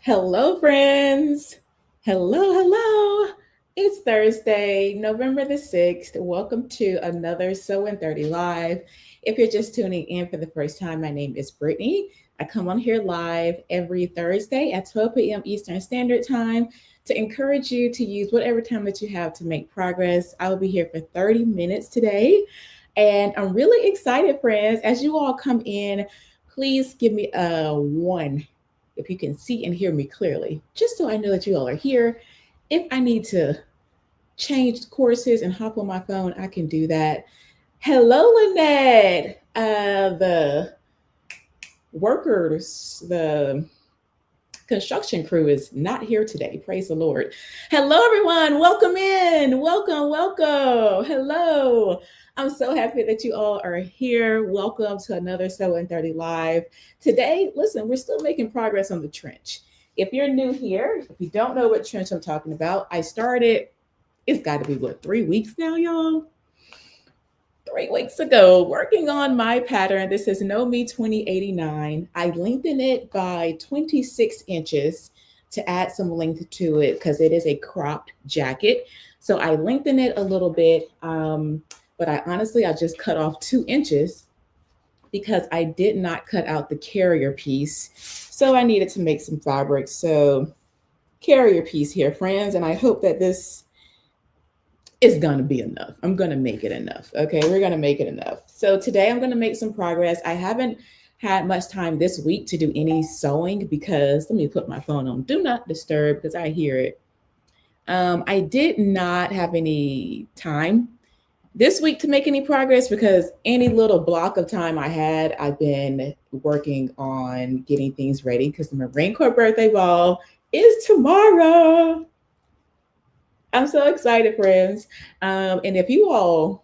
Hello, friends. Hello. It's Thursday, November the 6th. Welcome to another So in 30 Live. If you're just tuning in for the first time, my name is Brittany. I come on here live every Thursday at 12 p.m. Eastern Standard Time to encourage you to use whatever time that you have to make progress. I will be here for 30 minutes today. And I'm really excited, friends. As you all come in, please give me a one if you can see and hear me clearly, just so I know that you all are here. If I need to change courses and hop on my phone, I can do that. Hello, Lynette. The workers, the construction crew is not here today. Praise the Lord. Hello, everyone. Welcome in. Welcome. Hello. I'm so happy that you all are here. Welcome to another So in 30 Live. Today, listen, we're still making progress on the trench. If you're new here, if you don't know what trench I'm talking about, I started, it's got to be what, 3 weeks now, y'all? 3 weeks ago, working on my pattern. This is Know Me 2089. I lengthened it by 26 inches to add some length to it because it is a cropped jacket. So I lengthened it a little bit, but I just cut off 2 inches because I did not cut out the carrier piece. So I needed to make some fabric. So carrier piece here, friends, and I hope that this it's gonna be enough. I'm gonna make it enough. Okay, we're gonna make it enough. So today I'm gonna make some progress. I haven't had much time this week to do any sewing because let me put my phone on do not disturb because I hear it. I did not have any time this week to make any progress because any little block of time I had, I've been working on getting things ready because the Marine Corps birthday ball is tomorrow. I'm so excited, friends. And if you all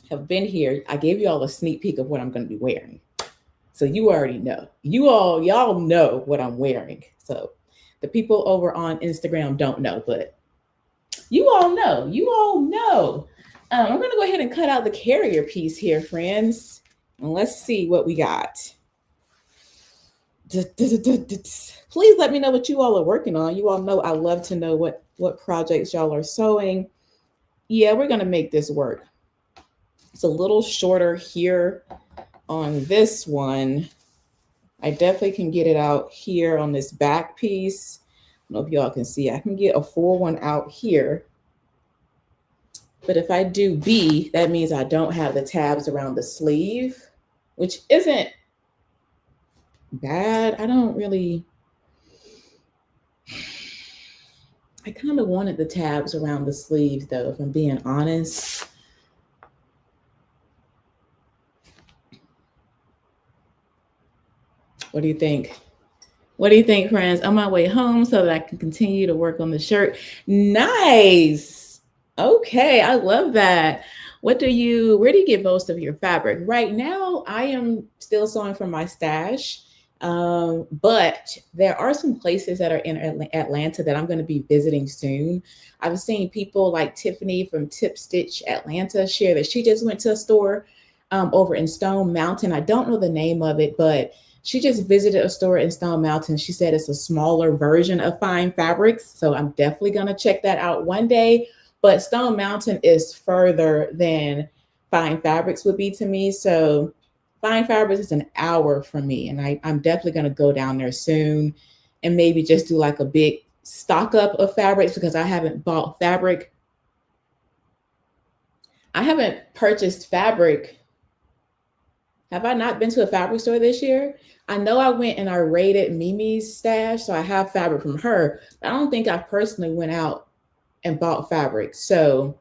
have been here, I gave you all a sneak peek of what I'm going to be wearing. So you already know. Y'all know what I'm wearing. So the people over on Instagram don't know, but you all know. I'm going to go ahead and cut out the carrier piece here, friends. And let's see what we got. Please let me know what you all are working on. You all know I love to know what projects y'all are sewing. Yeah, we're going to make this work. It's a little shorter here on this one. I definitely can get it out here on this back piece. I don't know if y'all can see. I can get a full one out here. But if I do B, that means I don't have the tabs around the sleeve, which isn't bad. I kind of wanted the tabs around the sleeves though, if I'm being honest. What do you think? What do you think, friends? On my way home so that I can continue to work on the shirt. Nice. Okay, I love that. Where do you get most of your fabric? Right now, I am still sewing from my stash. But there are some places that are in Atlanta that I'm going to be visiting soon. I've seen people like Tiffany from Tip Stitch Atlanta share that she just went to a store over in Stone Mountain. I don't know the name of it, but she just visited a store in Stone Mountain. She said it's a smaller version of Fine Fabrics. So I'm definitely going to check that out one day. But Stone Mountain is further than Fine Fabrics would be to me. So Fine Fabrics is an hour from me. And I'm definitely going to go down there soon and maybe just do like a big stock up of fabrics because I haven't bought fabric. I haven't purchased fabric. Have I not been to a fabric store this year? I know I went and I raided Mimi's stash, so I have fabric from her. I don't think I personally went out and bought fabric. So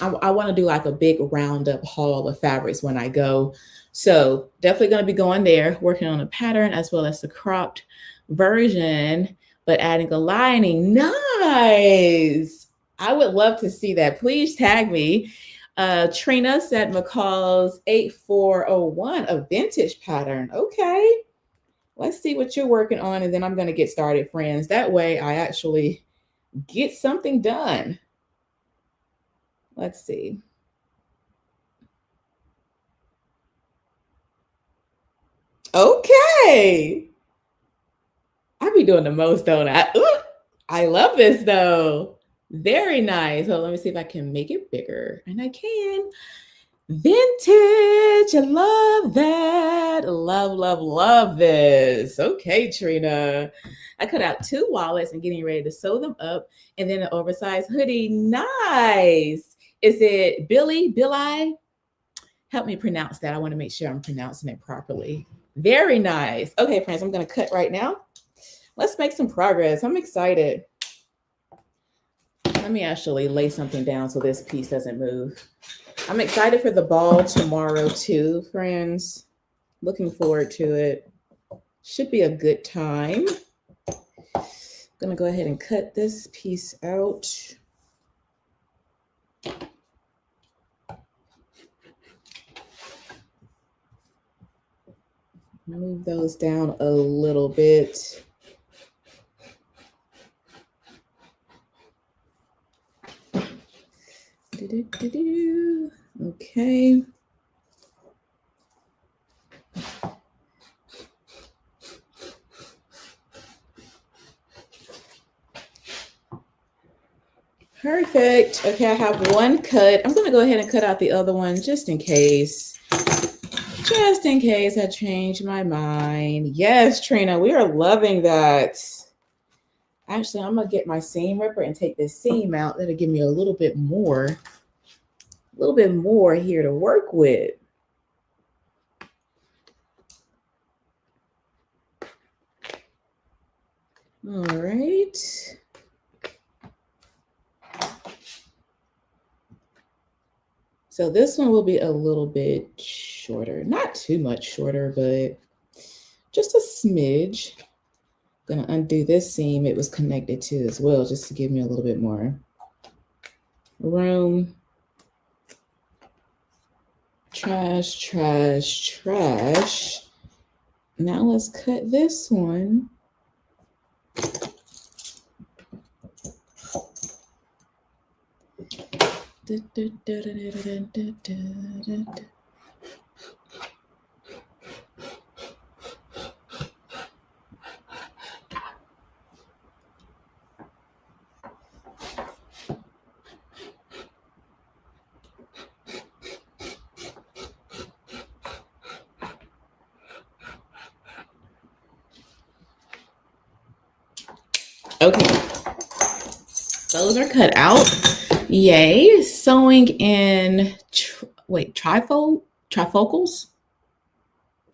I want to do like a big roundup haul of fabrics when I go. So definitely going to be going there, working on a pattern as well as the cropped version, but adding a lining. Nice. I would love to see that. Please tag me. Trina said McCall's 8401, a vintage pattern. Okay. Let's see what you're working on, and then I'm going to get started, friends. That way I actually get something done. Let's see. Okay. I be doing the most, don't I? Ooh, I love this though. Very nice. So let me see if I can make it bigger. And I can. Vintage. I love that. Love, love, love this. Okay, Trina. I cut out 2 wallets and getting ready to sew them up. And then an oversized hoodie. Nice. Is it Billy? Help me pronounce that. I want to make sure I'm pronouncing it properly. Very nice. Okay, friends, I'm going to cut right now. Let's make some progress. I'm excited. Let me actually lay something down so this piece doesn't move. I'm excited for the ball tomorrow too, friends. Looking forward to it. Should be a good time. I'm gonna go ahead and cut this piece out. Move those down a little bit. Okay. Perfect. Okay, I have one cut. I'm going to go ahead and cut out the other one just in case. Just in case I change my mind. Yes, Trina, we are loving that. Actually, I'm going to get my seam ripper and take this seam out. That'll give me a little bit more here to work with. All right. So this one will be a little bit shorter, not too much shorter, but just a smidge. I'm gonna undo this seam it was connected to as well, just to give me a little bit more room. Trash, trash, trash. Now let's cut this one. Okay, those are cut out. Yay. Sewing in, trifocals?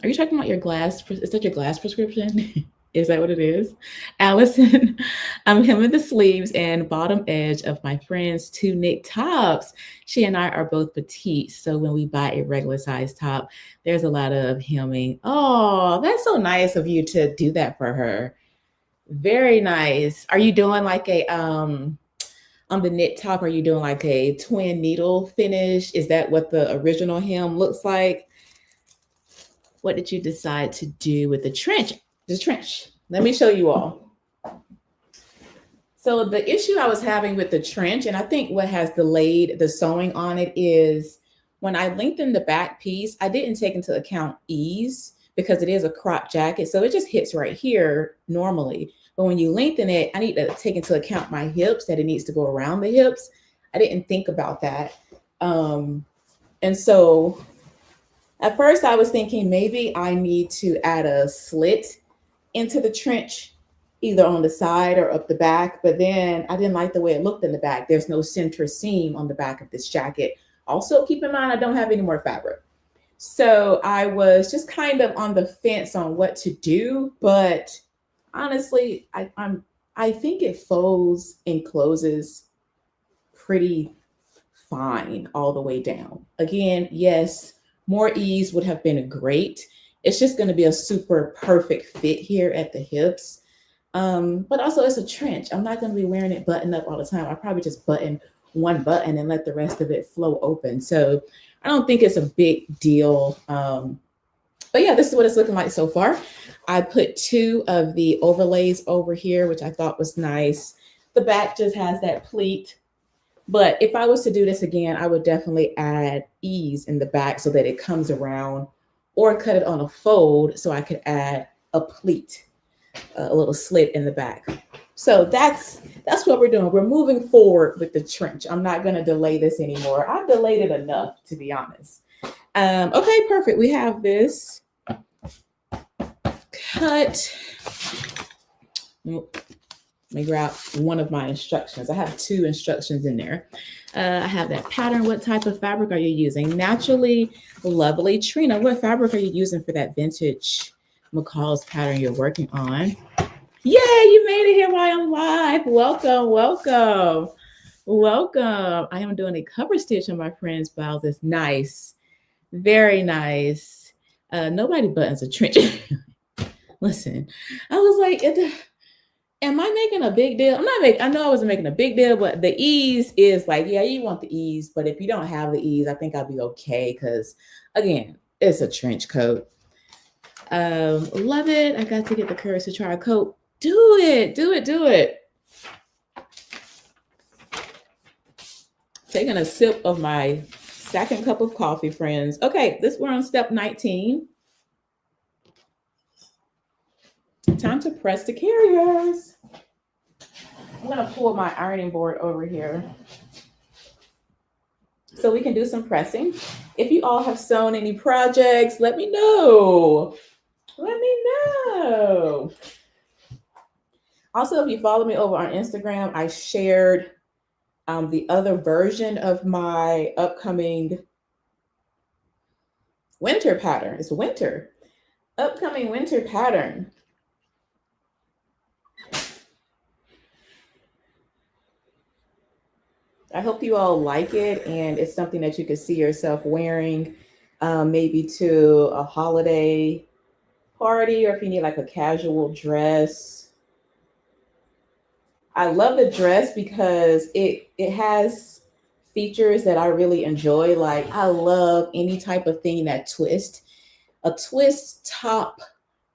Are you talking about your glass? Is that your glass prescription? Is that what it is? Allison, I'm hemming the sleeves and bottom edge of my friend's 2 knit tops. She and I are both petite, so when we buy a regular size top, there's a lot of hemming. Oh, that's so nice of you to do that for her. Very nice. Are you doing like a on the knit top? Are you doing like a twin needle finish? Is that what the original hem looks like? What did you decide to do with the trench? The trench. Let me show you all. So the issue I was having with the trench, and I think what has delayed the sewing on it, is when I lengthened the back piece, I didn't take into account ease because it is a crop jacket. So it just hits right here normally. But when you lengthen it, I need to take into account my hips, that it needs to go around the hips. I didn't think about that. And so at first I was thinking maybe I need to add a slit into the trench, either on the side or up the back. But then I didn't like the way it looked in the back. There's no center seam on the back of this jacket. Also, keep in mind, I don't have any more fabric. So I was just kind of on the fence on what to do, but honestly, I think it folds and closes pretty fine all the way down. Again, yes, more ease would have been great. It's just going to be a super perfect fit here at the hips. But also it's a trench. I'm not going to be wearing it buttoned up all the time. I probably just button one button and let the rest of it flow open. So I don't think it's a big deal. But yeah, this is what it's looking like so far. I put 2 of the overlays over here, which I thought was nice. The back just has that pleat. But if I was to do this again, I would definitely add ease in the back so that it comes around, or cut it on a fold so I could add a pleat. a little slit in the back. So that's what we're doing. We're moving forward with the trench. I'm not going to delay this anymore. I've delayed it enough, to be honest. Okay, perfect. We have this cut. Let me grab one of my instructions. I have 2 instructions in there. I have that pattern. What type of fabric are you using? Naturally Lovely. Trina, what fabric are you using for that vintage McCall's pattern you're working on? Yay, you made it here while I'm live. Welcome, welcome, welcome. I am doing a cover stitch on my friend's blouses. Nice. Very nice. Nobody buttons a trench. Listen, I was like, am I making a big deal? I know I wasn't making a big deal, but the ease is like, yeah, you want the ease. But if you don't have the ease, I think I'll be okay. Because again, it's a trench coat. Love it. I got to get the courage to try a coat. Do it, do it, do it. Taking a sip of my second cup of coffee, friends. Okay, we're on step 19. Time to press the carriers. I'm gonna pull my ironing board over here so we can do some pressing. If you all have sewn any projects, let me know. Let me know. Also, if you follow me over on Instagram, I shared the other version of my upcoming winter pattern. It's winter. Upcoming winter pattern. I hope you all like it and it's something that you can see yourself wearing maybe to a holiday party, or if you need like a casual dress. I love the dress because it has features that I really enjoy. Like I love any type of thing that twists. A twist top,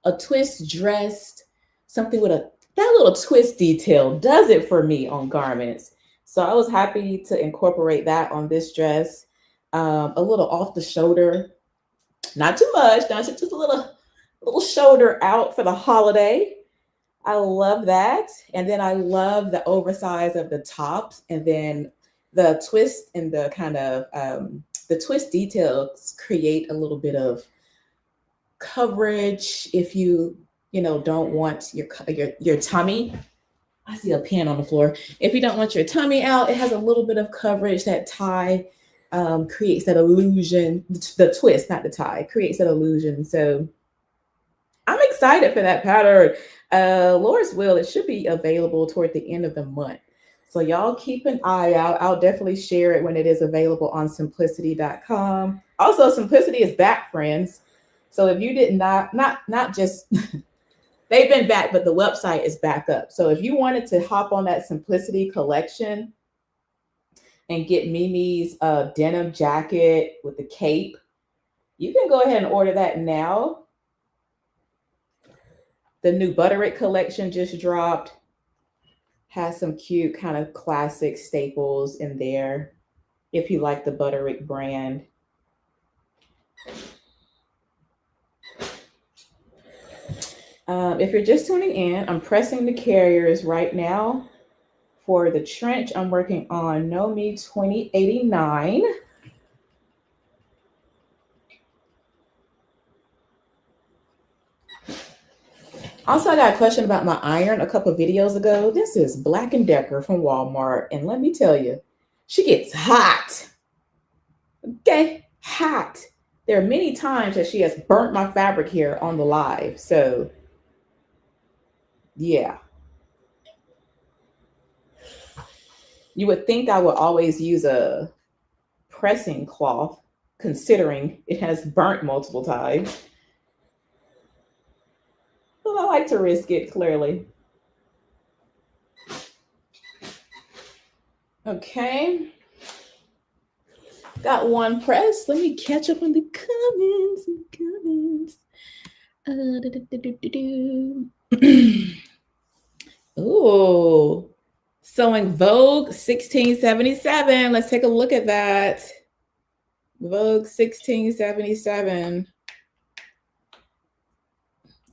a twist dress, something with that little twist detail does it for me on garments. So I was happy to incorporate that on this dress. A little off the shoulder, not too much, not just a little shoulder out for the holiday. I love that. And then I love the oversize of the tops, and then the twist and the kind of the twist details create a little bit of coverage if you don't want your tummy. I see a pen on the floor. If you don't want your tummy out, it has a little bit of coverage. That tie creates that illusion. The twist, not the tie, creates that illusion. So I'm excited for that pattern. Laura's Will, it should be available toward the end of the month. So y'all keep an eye out. I'll definitely share it when it is available on simplicity.com. Also, Simplicity is back, friends. So if you did not just they've been back, but the website is back up. So if you wanted to hop on that Simplicity collection and get Mimi's denim jacket with the cape, you can go ahead and order that now. The new Butterick collection just dropped. Has some cute kind of classic staples in there if you like the Butterick brand. If you're just tuning in, I'm pressing the carriers right now. For the trench, I'm working on No Me 2089. Also, I got a question about my iron a couple of videos ago. This is Black & Decker from Walmart. And let me tell you, she gets hot. Okay, hot. There are many times that she has burnt my fabric here on the live. So, yeah. You would think I would always use a pressing cloth, considering it has burnt multiple times. But I like to risk it, clearly. Okay. Got one press. Let me catch up on the comments. Ooh. Sewing Vogue 1677. Let's take a look at that. Vogue 1677.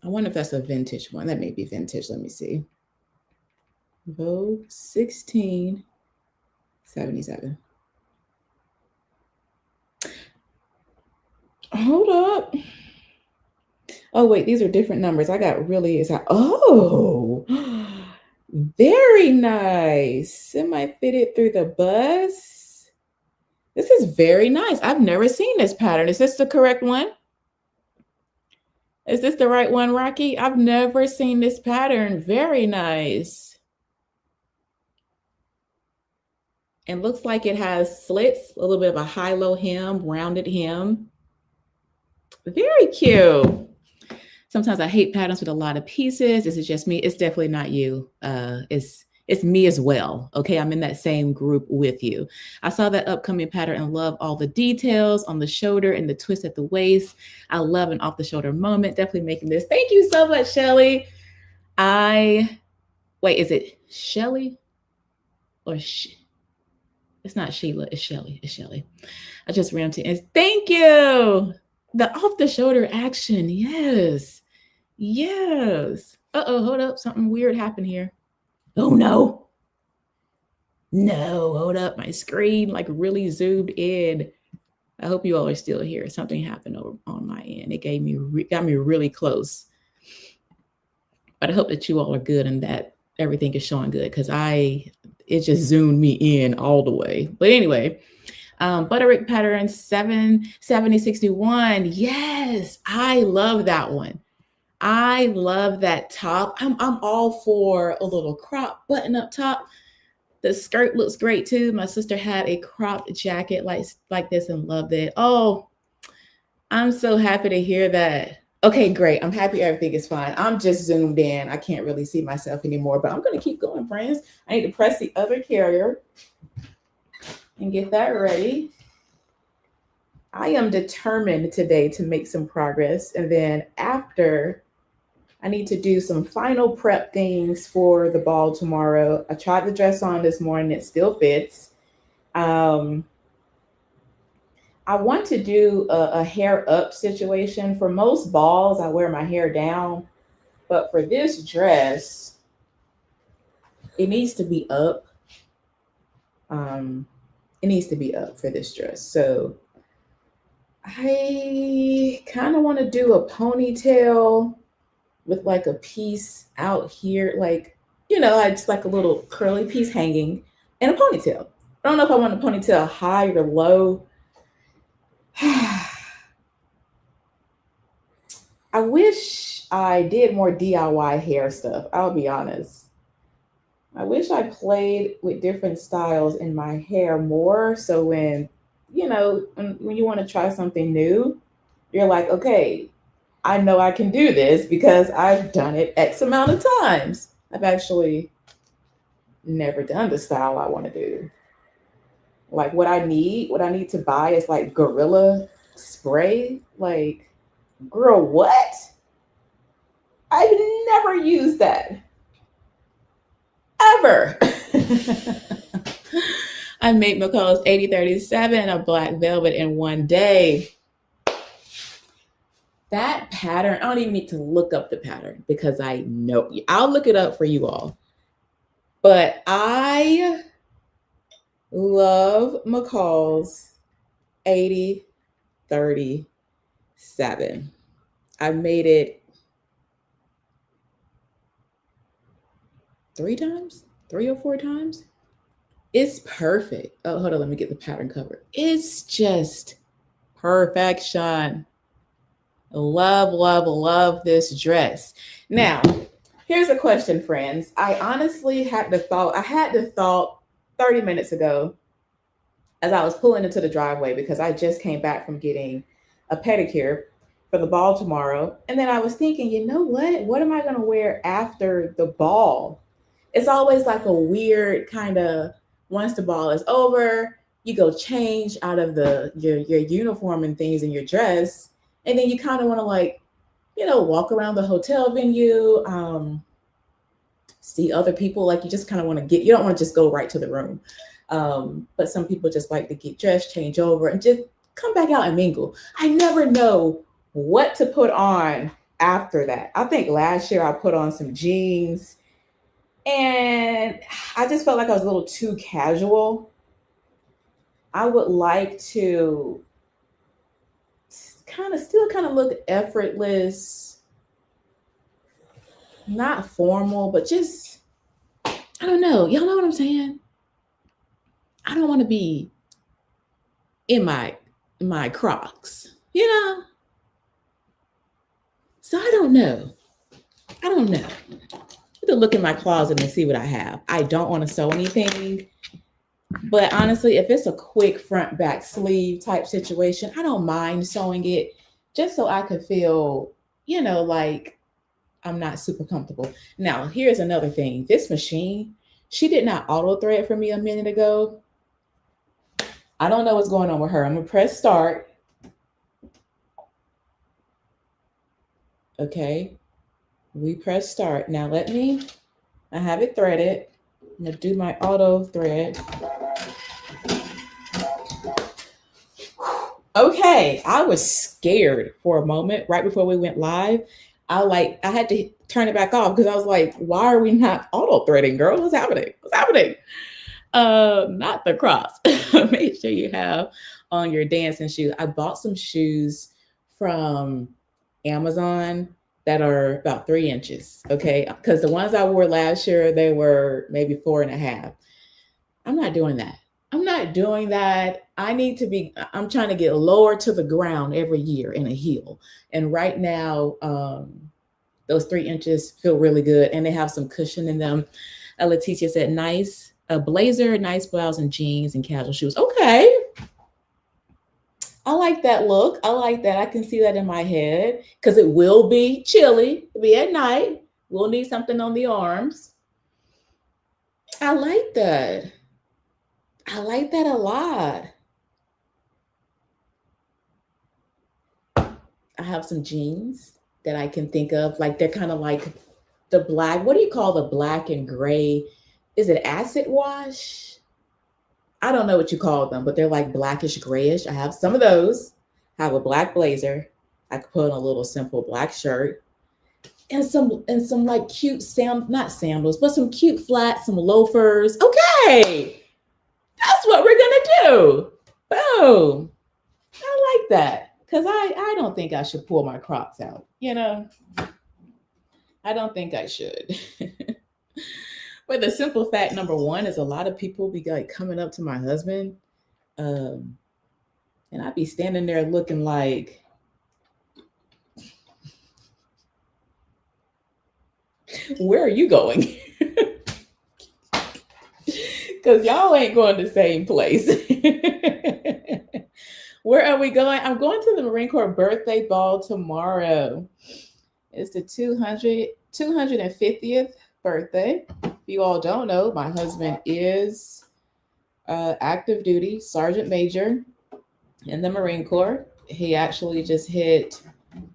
I wonder if that's a vintage one. That may be vintage. Let me see. Vogue 1677. Hold up. Oh, wait, these are different numbers. I got really, oh, very nice. Semi-fitted through the bust. This is very nice. I've never seen this pattern. Is this the correct one? Is this the right one, Rocky? I've never seen this pattern. Very nice. And looks like it has slits, a little bit of a high-low hem, rounded hem. Very cute. Sometimes I hate patterns with a lot of pieces. This is just me. It's definitely not you. It's me as well. Okay, I'm in that same group with you. I saw that upcoming pattern and love all the details on the shoulder and the twist at the waist. I love an off the shoulder moment. Definitely making this. Thank you so much, Shelly. Wait, is it Shelly or it's not Sheila, it's Shelly. It's Shelly. I just ran to thank you. The off the shoulder action. Yes. Yes. Uh-oh, hold up. Something weird happened here. Oh no. No, hold up. My screen like really zoomed in. I hope you all are still here. Something happened over on my end. It got me really close. But I hope that you all are good and that everything is showing good because it just zoomed me in all the way. But anyway, Butterick pattern 7061. Yes, I love that one. I love that top. I'm all for a little crop button up top. The skirt looks great too. My sister had a cropped jacket like this and loved it. Oh, I'm so happy to hear that. Okay, great. I'm happy everything is fine. I'm just zoomed in. I can't really see myself anymore, but I'm going to keep going, friends. I need to press the other carrier and get that ready. I am determined today to make some progress. And then after, I need to do some final prep things for the ball tomorrow. I tried the dress on this morning. It still fits. I want to do a hair up situation. For most balls, I wear my hair down. But for this dress, it needs to be up. It needs to be up for this dress. So I kind of want to do a ponytail with like a piece out here, like, it's like a little curly piece hanging and a ponytail. I don't know if I want a ponytail high or low. I wish I did more DIY hair stuff. I'll be honest. I wish I played with different styles in my hair more. So when you want to try something new, you're like, okay, I know I can do this because I've done it X amount of times. I've actually never done the style I want to do. Like what I need to buy is like Gorilla spray. Like, girl, what? I've never used that. Ever. I made McCall's 8037 a black velvet in one day. That pattern, I don't even need to look up the pattern because I know. I'll look it up for you all. But I love McCall's 8037. I made it 3 or 4 times. It's perfect. Oh, hold on. Let me get the pattern covered. It's just perfection. Love, love, love this dress. Now, here's a question, friends. I honestly had the thought 30 minutes ago as I was pulling into the driveway because I just came back from getting a pedicure for the ball tomorrow. And then I was thinking, you know what? What am I going to wear after the ball? It's always like a weird kind of, once the ball is over, you go change out of your uniform and things in your dress. And then you kind of want to walk around the hotel venue, see other people. Like you just kind of want to you don't want to just go right to the room. But some people just like to get dressed, change over, and just come back out and mingle. I never know what to put on after that. I think last year I put on some jeans and I just felt like I was a little too casual. I would like to kind of look effortless, not formal, but just, I don't know. Y'all know what I'm saying? I don't want to be in my Crocs, you know? So I don't know. I don't know. I have to look in my closet and see what I have. I don't want to sew anything. But honestly, if it's a quick front back sleeve type situation, I don't mind sewing it just so I could feel, like I'm not super comfortable. Now, here's another thing. This machine, she did not auto thread for me a minute ago. I don't know what's going on with her. I'm going to press start. Okay. We press start. Now I have it threaded. I'm going to do my auto thread. Okay, I was scared for a moment right before we went live. I had to turn it back off because I was like, why are we not auto threading, girl? What's happening? What's happening? Not the Crocs. Make sure you have on your dancing shoes. I bought some shoes from Amazon that are about 3 inches. Okay, because the ones I wore last year, they were maybe 4.5. I'm not doing that. I'm not doing that. I'm trying to get lower to the ground every year in a heel. And right now, those 3 inches feel really good and they have some cushion in them. Letitia said, nice, a blazer, nice blouse and jeans and casual shoes. Okay. I like that look. I like that. I can see that in my head because it will be chilly. It'll be at night. We'll need something on the arms. I like that. I like that a lot. I have some jeans that I can think of. Like they're kind of like the black. What do you call the black and gray? Is it acid wash? I don't know what you call them, but they're like blackish grayish. I have some of those. I have a black blazer. I could put on a little simple black shirt. And some like cute not sandals, but some cute flats, some loafers. Okay. That's what we're gonna do. Boom. I like that. Because I don't think I should pull my Crocs out. I don't think I should. But the simple fact number one is a lot of people be like coming up to my husband, and I'd be standing there looking like, where are you going? Because y'all ain't going the same place. Where are we going? I'm going to the Marine Corps birthday ball tomorrow. It's the 250th birthday. If you all don't know, my husband is active duty Sergeant Major in the Marine Corps. He actually just hit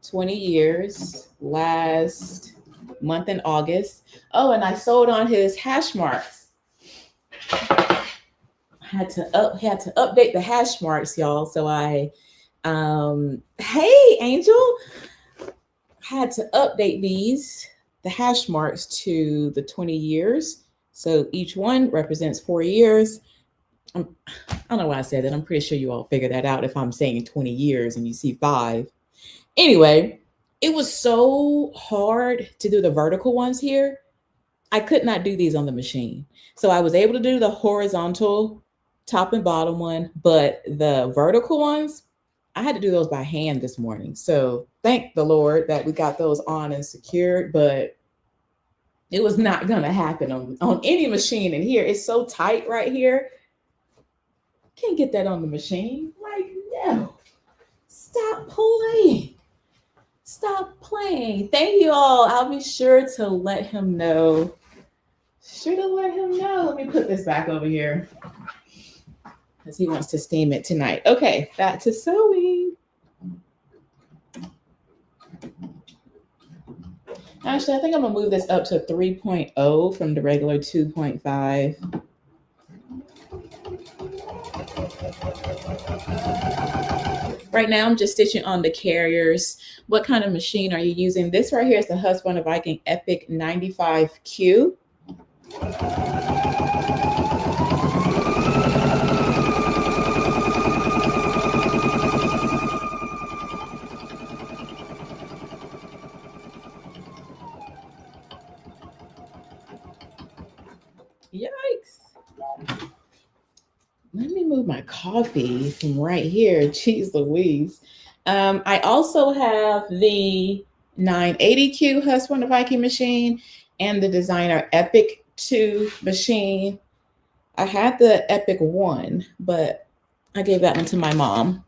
20 years last month in August. Oh, and I sold on his hash marks. Had to update the hash marks, y'all. So hey Angel, had to update the hash marks to the 20 years. So each one represents 4 years. I don't know why I said that. I'm pretty sure you all figured that out if I'm saying 20 years and you see 5. Anyway, it was so hard to do the vertical ones here. I could not do these on the machine. So I was able to do the horizontal top and bottom one, but the vertical ones, I had to do those by hand this morning. So thank the Lord that we got those on and secured, but it was not going to happen on any machine in here. It's so tight right here. Can't get that on the machine. Like, no. Stop playing. Stop playing. Thank you all. I'll be sure to let him know. Let me put this back over here because he wants to steam it tonight. Okay, back to sewing. Actually, I think I'm going to move this up to 3.0 from the regular 2.5. Right now, I'm just stitching on the carriers. What kind of machine are you using? This right here is the Husqvarna Viking Epic 95Q. Yikes. Let me move my coffee from right here. Jeez Louise. I also have the 980Q Husqvarna Viking machine and the Designer Epic 2 machine. I had the Epic 1, but I gave that one to my mom.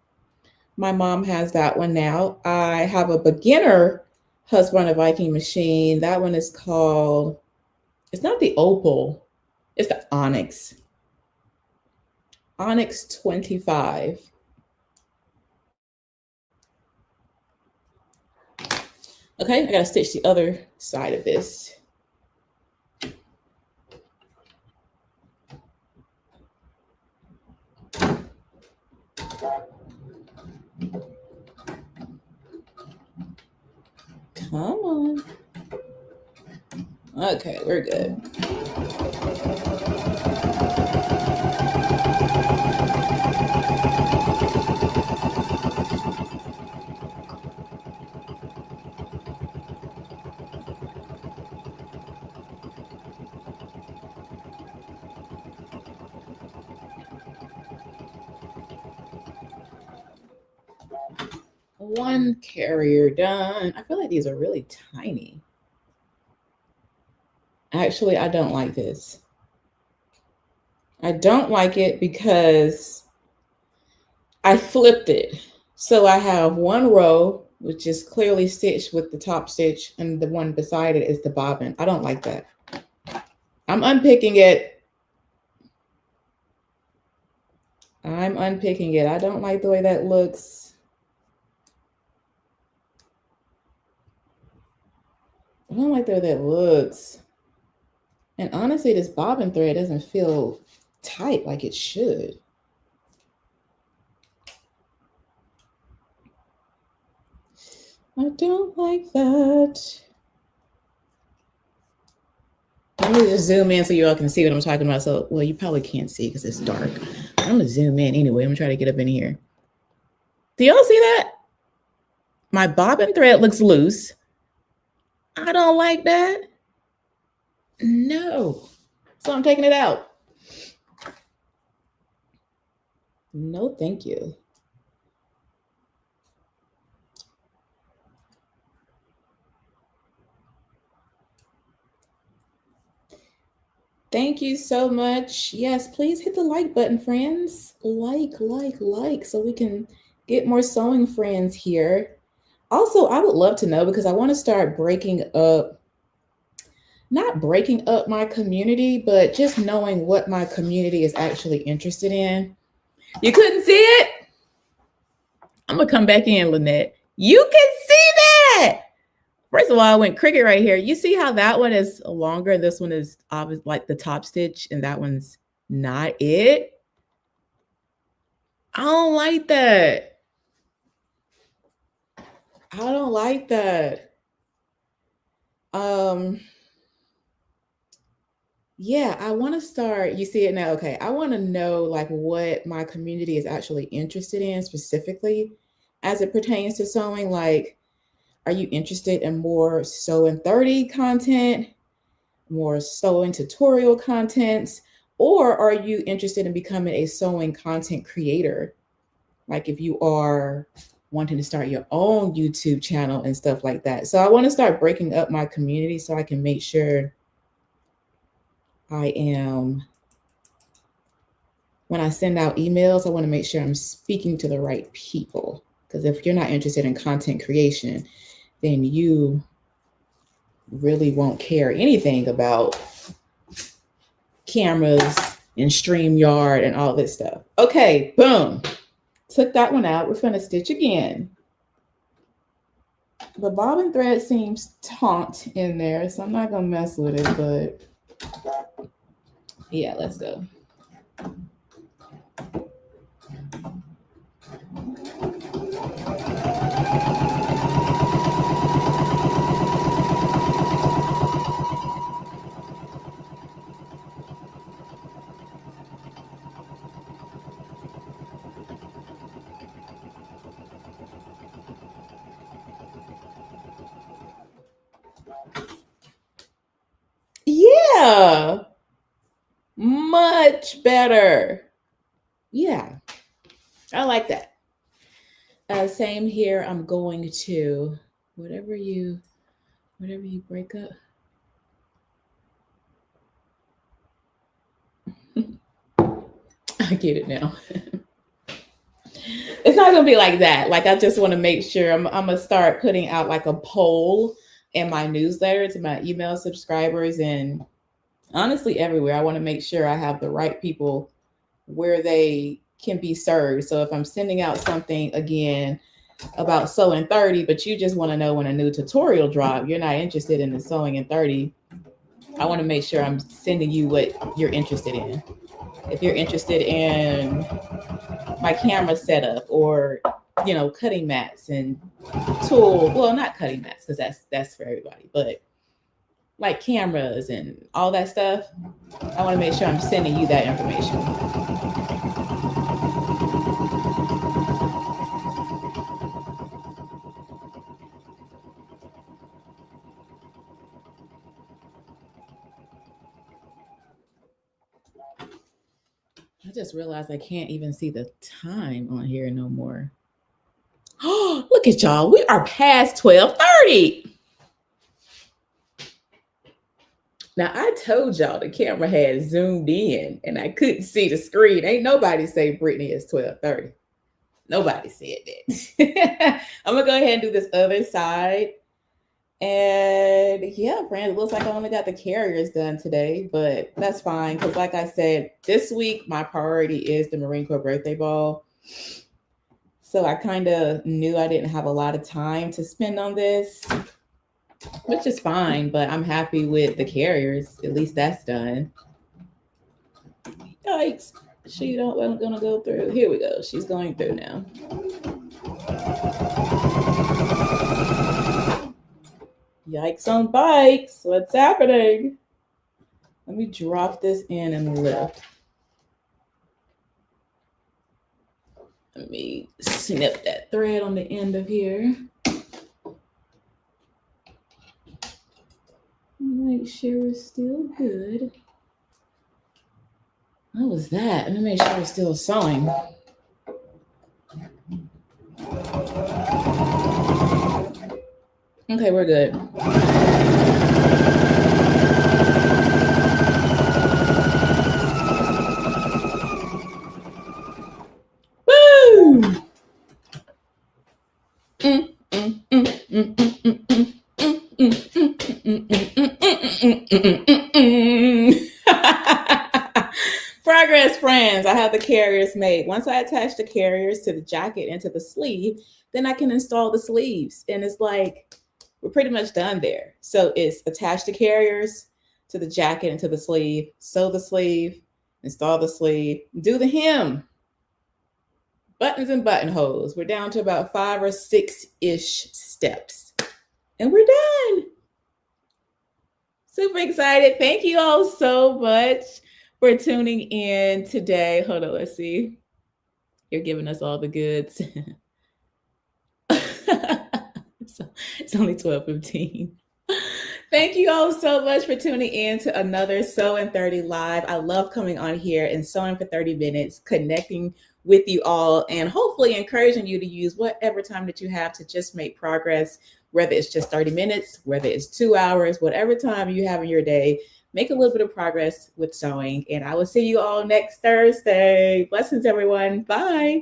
My mom has that one now. I have a beginner Husqvarna Viking machine. That one is called, it's not the Opal, it's the Onyx. Onyx 25. Okay, I gotta stitch the other side of this. Come on. Okay, we're good. One carrier done. I feel like these are really tiny. Actually, I don't like this. I don't like it because I flipped it. So I have one row, which is clearly stitched with the top stitch, and the one beside it is the bobbin. I don't like that. I'm unpicking it. I'm unpicking it. I don't like the way that looks. I don't like the way that looks. And honestly, this bobbin thread doesn't feel tight like it should. I don't like that. Let me just zoom in so you all can see what I'm talking about. So, well, you probably can't see because it's dark. I'm going to zoom in anyway. I'm going to try to get up in here. Do y'all see that? My bobbin thread looks loose. I don't like that. No. So I'm taking it out. No, thank you. Thank you so much. Yes, please hit the like button, friends. Like, so we can get more sewing friends here. Also, I would love to know because I want to start breaking up, not breaking up my community, but just knowing what my community is actually interested in. You couldn't see it? I'm going to come back in, Lynette. You can see that. First of all, I went cricket right here. You see how that one is longer? This one is obviously like the top stitch, and that one's not it. I don't like that. I don't like that. Yeah, I want to start. You see it now? Okay. I want to know like what my community is actually interested in specifically as it pertains to sewing. Like, are you interested in more sew in 30 content, more sewing tutorial contents, or are you interested in becoming a sewing content creator? Like if you are wanting to start your own YouTube channel and stuff like that. So I want to start breaking up my community so I can make sure I am, when I send out emails, I want to make sure I'm speaking to the right people. Because if you're not interested in content creation, then you really won't care anything about cameras and StreamYard and all this stuff. Okay, boom. Took that one out. We're going to stitch again. The bobbin thread seems taut in there, so I'm not going to mess with it, but yeah, let's go. Yeah, much better. Yeah, I like that. Same here. I'm going to whatever you break up. I get it now. It's not gonna be like that. Like I just want to make sure I'm gonna start putting out like a poll in my newsletter to my email subscribers and honestly everywhere. I want to make sure I have the right people where they can be served. So if I'm sending out something again about sewing 30, but you just want to know when a new tutorial drop, you're not interested in the sewing in 30. I want to make sure I'm sending you what you're interested in. If you're interested in my camera setup or cutting mats and well, not cutting mats because that's for everybody, but like cameras and all that stuff, I want to make sure I'm sending you that information. I just realized I can't even see the time on here no more. Oh, look at y'all. We are past 12:30. Now, I told y'all the camera had zoomed in and I couldn't see the screen. Ain't nobody say Brittany is 12:30. Nobody said that. I'm going to go ahead and do this other side. And yeah, friends, it looks like I only got the carriers done today, but that's fine. Because like I said, this week, my priority is the Marine Corps birthday ball. So I kind of knew I didn't have a lot of time to spend on this, which is fine, but I'm happy with the carriers. At least that's done. Yikes. She wasn't gonna go through. Here we go. She's going through now. Yikes on bikes. What's happening? Let me drop this in and lift. Let me snip that thread on the end of here. Make sure it's still good. What was that? Let me make sure it's still sewing. Okay, we're good. Woo! Progress, friends. I have the carriers made. Once I attach the carriers to the jacket and to the sleeve, then I can install the sleeves. And it's like, we're pretty much done there. So it's attach the carriers to the jacket and to the sleeve, sew the sleeve, install the sleeve, do the hem, buttons and buttonholes. We're down to about 5 or 6-ish steps. And we're done. Super excited. Thank you all so much for tuning in today. Hold on, let's see. You're giving us all the goods. It's only 12:15. Thank you all so much for tuning in to another Sew in 30 Live. I love coming on here and sewing for 30 minutes, connecting with you all, and hopefully encouraging you to use whatever time that you have to just make progress, whether it's just 30 minutes, whether it's 2 hours, whatever time you have in your day, make a little bit of progress with sewing. And I will see you all next Thursday. Blessings, everyone. Bye.